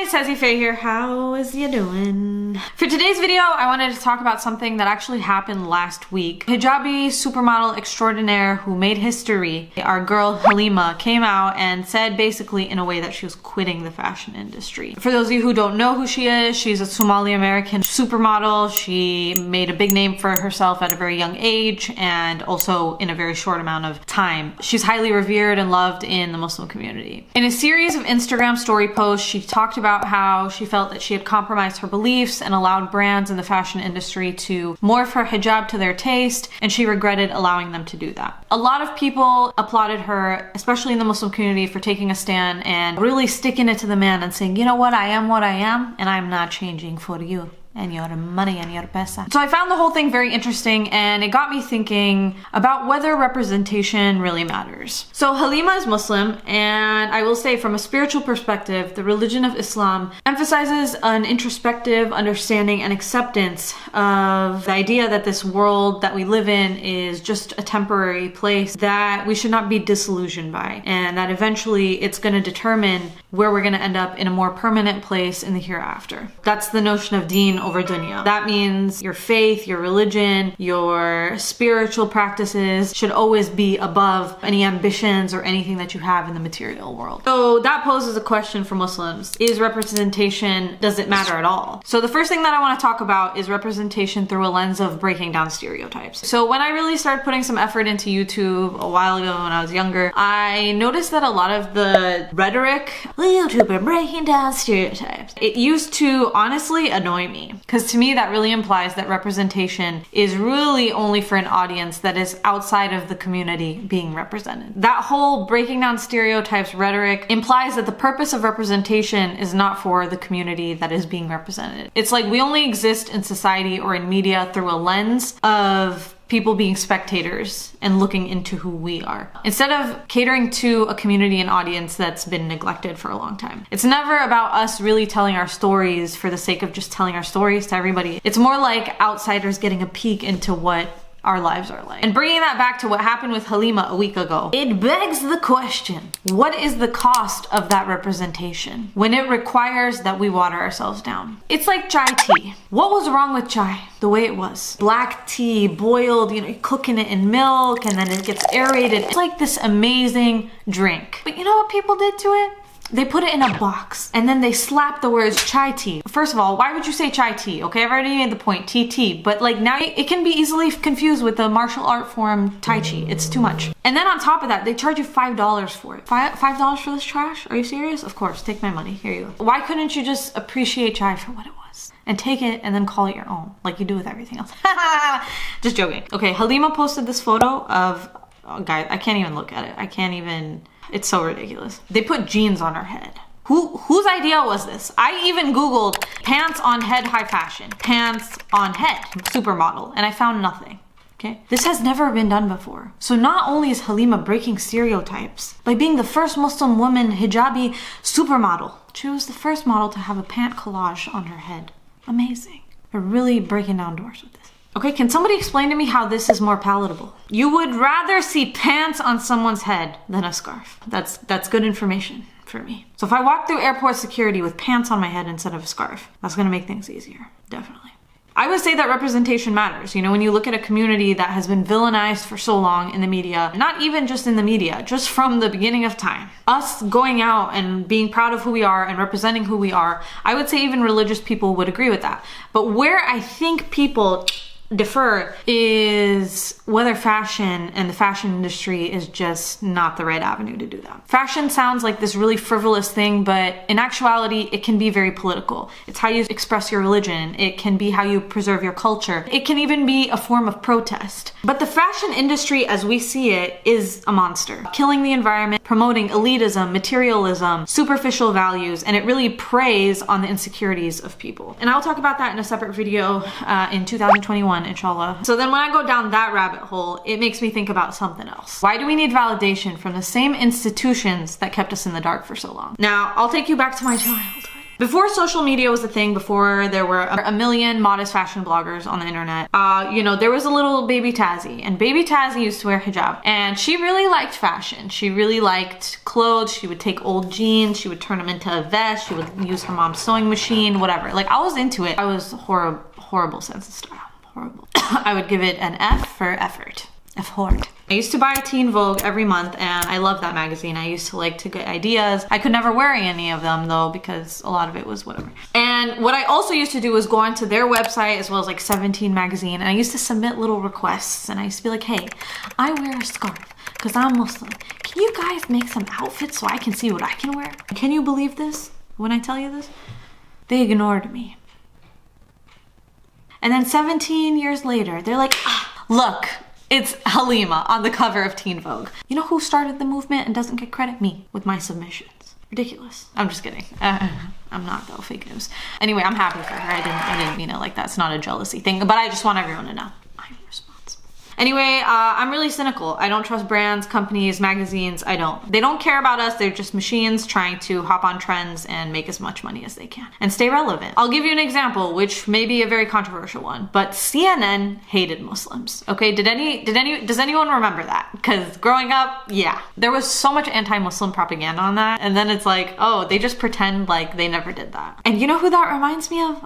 TazzyPhe here. How is ya doing? For today's video, I wanted to talk about something that actually happened last week. Hijabi supermodel extraordinaire who made history, our girl Halima, came out and said basically in a way that she was quitting the fashion industry. For those of you who don't know who she is, she's a Somali American supermodel. She made a big name for herself at a very young age and also in a very short amount of time. She's highly revered and loved in the Muslim community. In a series of Instagram story posts, she talked about how she felt that she had compromised her beliefs and allowed brands in the fashion industry to morph her hijab to their taste, and she regretted allowing them to do that. A lot of people applauded her, especially in the Muslim community, for taking a stand and really sticking it to the man and saying, you know what I am, and I'm not changing for you and your money and your pesa. So I found the whole thing very interesting, and it got me thinking about whether representation really matters. So Halima is Muslim, and I will say from a spiritual perspective, the religion of Islam emphasizes an introspective understanding and acceptance of the idea that this world that we live in is just a temporary place that we should not be disillusioned by, and that eventually it's going to determine where we're going to end up in a more permanent place in the hereafter. That's the notion of deen over dunya. That means your faith, your religion, your spiritual practices should always be above any ambitions or anything that you have in the material world. So that poses a question for Muslims. Is representation, does it matter at all? So the first thing that I want to talk about is representation through a lens of breaking down stereotypes. So when I really started putting some effort into YouTube a while ago when I was younger, I noticed that a lot of the rhetoric, YouTuber breaking down stereotypes, it used to honestly annoy me. Because to me, that really implies that representation is really only for an audience that is outside of the community being represented. That whole breaking down stereotypes rhetoric implies that the purpose of representation is not for the community that is being represented. It's like we only exist in society or in media through a lens of people being spectators and looking into who we are, instead of catering to a community and audience that's been neglected for a long time. It's never about us really telling our stories for the sake of just telling our stories to everybody. It's more like outsiders getting a peek into what our lives are like. And bringing that back to what happened with Halima a week ago, it begs the question, what is the cost of that representation when it requires that we water ourselves down? It's like chai tea. What was wrong with chai the way it was? Black tea, boiled, you're cooking it in milk and then it gets aerated. It's like this amazing drink. But you know what people did to it? They put it in a box and then they slapped the words chai tea. First of all, why would you say chai tea? Okay, I've already made the point, TT. But like now it can be easily confused with the martial art form Tai Chi. It's too much. And then on top of that, they charge you $5 for it. $5 for this trash? Are you serious? Of course, take my money. Here you go. Why couldn't you just appreciate chai for what it was? And take it and then call it your own, like you do with everything else. Just joking. Okay, Halima posted this photo of, oh, guys, I can't even look at it. I can't even. It's so ridiculous. They put jeans on her head. Whose idea was this? I even Googled pants on head high fashion, pants on head supermodel, and I found nothing. Okay, this has never been done before. So not only is Halima breaking stereotypes by being the first Muslim woman hijabi supermodel, she was the first model to have a pant collage on her head. Amazing. They're really breaking down doors with this. Okay, can somebody explain to me how this is more palatable? You would rather see pants on someone's head than a scarf. That's good information for me. So if I walk through airport security with pants on my head instead of a scarf, that's gonna make things easier, definitely. I would say that representation matters. You know, when you look at a community that has been villainized for so long in the media, not even just in the media, just from the beginning of time, us going out and being proud of who we are and representing who we are, I would say even religious people would agree with that. But where I think people differ is whether fashion and the fashion industry is just not the right avenue to do that. Fashion sounds like this really frivolous thing, but in actuality, it can be very political. It's how you express your religion. It can be how you preserve your culture. It can even be a form of protest. But the fashion industry as we see it is a monster, killing the environment, promoting elitism, materialism, superficial values, and it really preys on the insecurities of people. And I'll talk about that in a separate video in 2021. Inshallah. So then when I go down that rabbit hole, it makes me think about something else. Why do we need validation from the same institutions that kept us in the dark for so long? Now, I'll take you back to my childhood. Before social media was a thing, before there were a million modest fashion bloggers on the internet, you know, there was a little baby Tazzy, and baby Tazzy used to wear hijab, and she really liked fashion. She really liked clothes. She would take old jeans, she would turn them into a vest, she would use her mom's sewing machine, whatever. Like, I was into it. I was horrible sense of style, horrible. I would give it an F for effort. F-hort. I used to buy Teen Vogue every month, and I love that magazine. I used to like to get ideas. I could never wear any of them though, because a lot of it was whatever. And what I also used to do was go onto their website, as well as like 17 magazine, and I used to submit little requests, and I used to be like, hey, I wear a scarf because I'm Muslim. Can you guys make some outfits so I can see what I can wear? Can you believe this when I tell you this? They ignored me. And then 17 years later, they're like, ah, look, it's Halima on the cover of Teen Vogue. You know who started the movement and doesn't get credit? Me, with my submissions. Ridiculous. I'm just kidding. I'm not though, fake news. Anyway, I'm happy for her. I didn't mean it like that. It's not a jealousy thing, but I just want everyone to know I'm responsible. Anyway, I'm really cynical. I don't trust brands, companies, magazines. I don't. They don't care about us. They're just machines trying to hop on trends and make as much money as they can and stay relevant. I'll give you an example, which may be a very controversial one, but CNN hated Muslims. Okay, does anyone remember that? Because growing up, yeah, there was so much anti-Muslim propaganda on that, and then it's like, oh, they just pretend like they never did that. And you know who that reminds me of?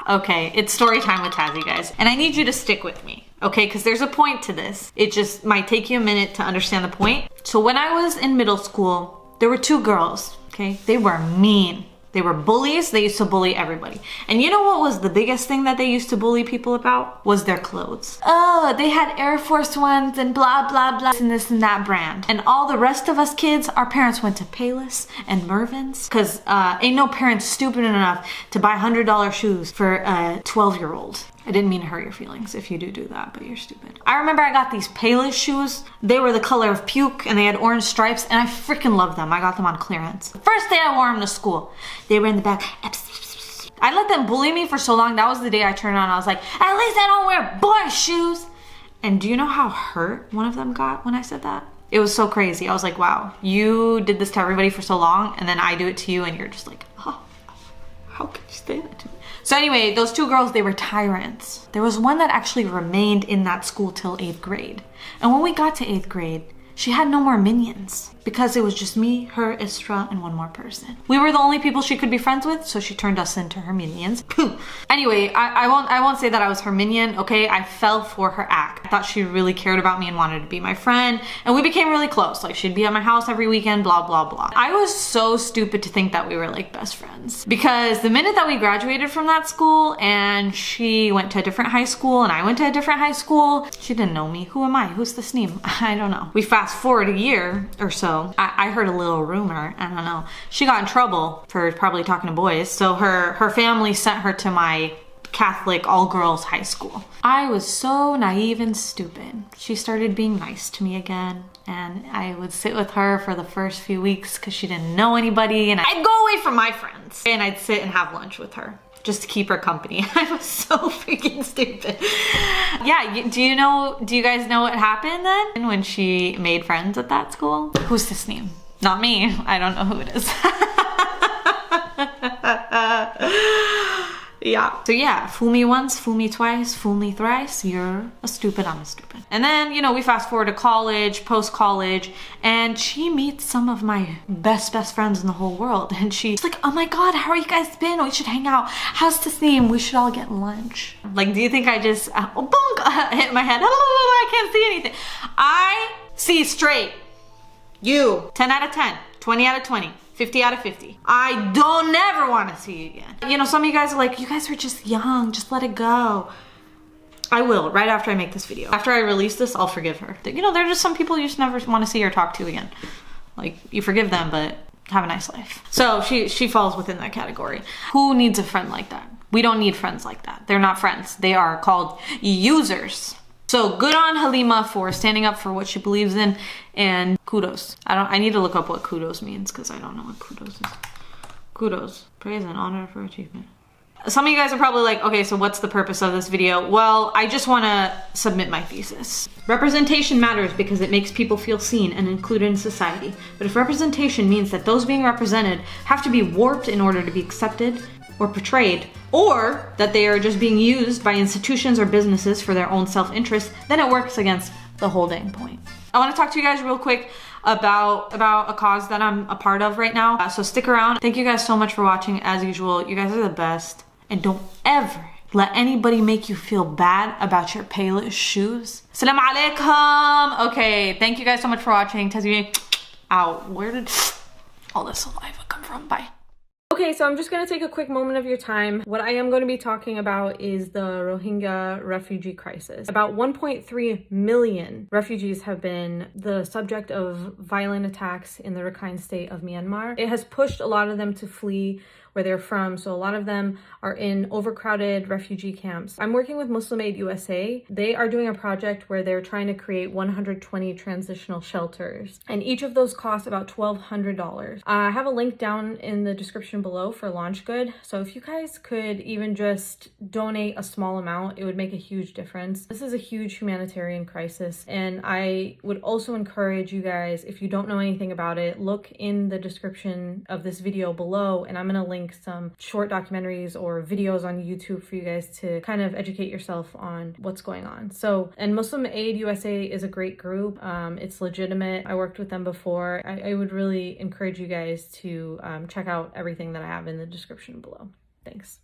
Okay, it's story time with Tazzy, guys. And I need you to stick with me, okay? Because there's a point to this. It just might take you a minute to understand the point. So when I was in middle school, there were two girls, okay? They were mean. They were bullies. They used to bully everybody. And you know what was the biggest thing that they used to bully people about? Was their clothes. Oh, they had Air Force Ones and blah, blah, blah, and this and that brand. And all the rest of us kids, our parents went to Payless and Mervyn's, because ain't no parent stupid enough to buy $100 shoes for a 12-year-old. I didn't mean to hurt your feelings if you do that, but you're stupid. I remember I got these Payless shoes. They were the color of puke and they had orange stripes, and I freaking loved them. I got them on clearance. The first day I wore them to school, they were in the back. I let them bully me for so long. That was the day I turned on. I was like, at least I don't wear boy shoes. And do you know how hurt one of them got when I said that? It was so crazy. I was like, wow, you did this to everybody for so long, and then I do it to you, and you're just like, oh, how could you say that to me? So anyway, those two girls, they were tyrants. There was one that actually remained in that school till 8th grade. And when we got to 8th grade, she had no more minions because it was just me, her, Isra, and one more person. We were the only people she could be friends with, so she turned us into her minions. Anyway, I won't say that I was her minion, okay? I fell for her act. I thought she really cared about me and wanted to be my friend, and we became really close. Like, she'd be at my house every weekend, blah, blah, blah. I was so stupid to think that we were like best friends, because the minute that we graduated from that school and she went to a different high school and I went to a different high school, she didn't know me. Who am I? Who's this name? I don't know. We fast forward a year or so. I heard a little rumor, I don't know. She got in trouble for probably talking to boys, so her family sent her to my Catholic all-girls high school. I was so naive and stupid. She started being nice to me again, and I would sit with her for the first few weeks because she didn't know anybody, and I'd go away from my friends and I'd sit and have lunch with her just to keep her company. I was so freaking stupid. Yeah, do you guys know what happened then when she made friends at that school? Who's this name? Not me. I don't know who it is. Yeah. So yeah, fool me once, fool me twice, fool me thrice. You're a stupid, I'm a stupid. And then, you know, we fast forward to college, post-college, and she meets some of my best friends in the whole world. And she's like, oh my God, how are you guys been? We should hang out. How's this name? We should all get lunch. Like, do you think I just, bonk, hit my head? Oh, I can't see anything. I see straight. You, 10 out of 10, 20 out of 20. 50 out of 50. I don't never want to see you again. You know, some of you guys are like, you guys are just young, just let it go. I will, right after I make this video. After I release this, I'll forgive her. You know, there are just some people you just never want to see or talk to again. Like, you forgive them, but have a nice life. So she falls within that category. Who needs a friend like that? We don't need friends like that. They're not friends. They are called users. So good on Halima for standing up for what she believes in, and kudos. I need to look up what kudos means because I don't know what kudos is. Kudos, praise and honor for achievement. Some of you guys are probably like, okay, so what's the purpose of this video? Well, I just want to submit my thesis. Representation matters because it makes people feel seen and included in society. But if representation means that those being represented have to be warped in order to be accepted or portrayed, or that they are just being used by institutions or businesses for their own self-interest, then it works against the whole dang point. I want to talk to you guys real quick about a cause that I'm a part of right now. So stick around. Thank you guys so much for watching. As usual, you guys are the best. And don't ever let anybody make you feel bad about your Payless shoes. Salam alaikum. Okay, thank you guys so much for watching. Tazzy out. Where did all this saliva come from? Bye. Okay, so I'm just going to take a quick moment of your time. What I am going to be talking about is the Rohingya refugee crisis. About 1.3 million refugees have been the subject of violent attacks in the Rakhine state of Myanmar. It has pushed a lot of them to flee where they're from, so a lot of them are in overcrowded refugee camps. I'm working with MuslimAid USA. They are doing a project where they're trying to create 120 transitional shelters, and each of those costs about $1,200. I have a link down in the description below for Launch Good, so if you guys could even just donate a small amount, it would make a huge difference. This is a huge humanitarian crisis, and I would also encourage you guys, if you don't know anything about it, look in the description of this video below, and I'm gonna link some short documentaries or videos on YouTube for you guys to kind of educate yourself on what's going on. So, and MuslimAid USA is a great group. It's legitimate. I worked with them before. I would really encourage you guys to check out everything that I have in the description below. Thanks.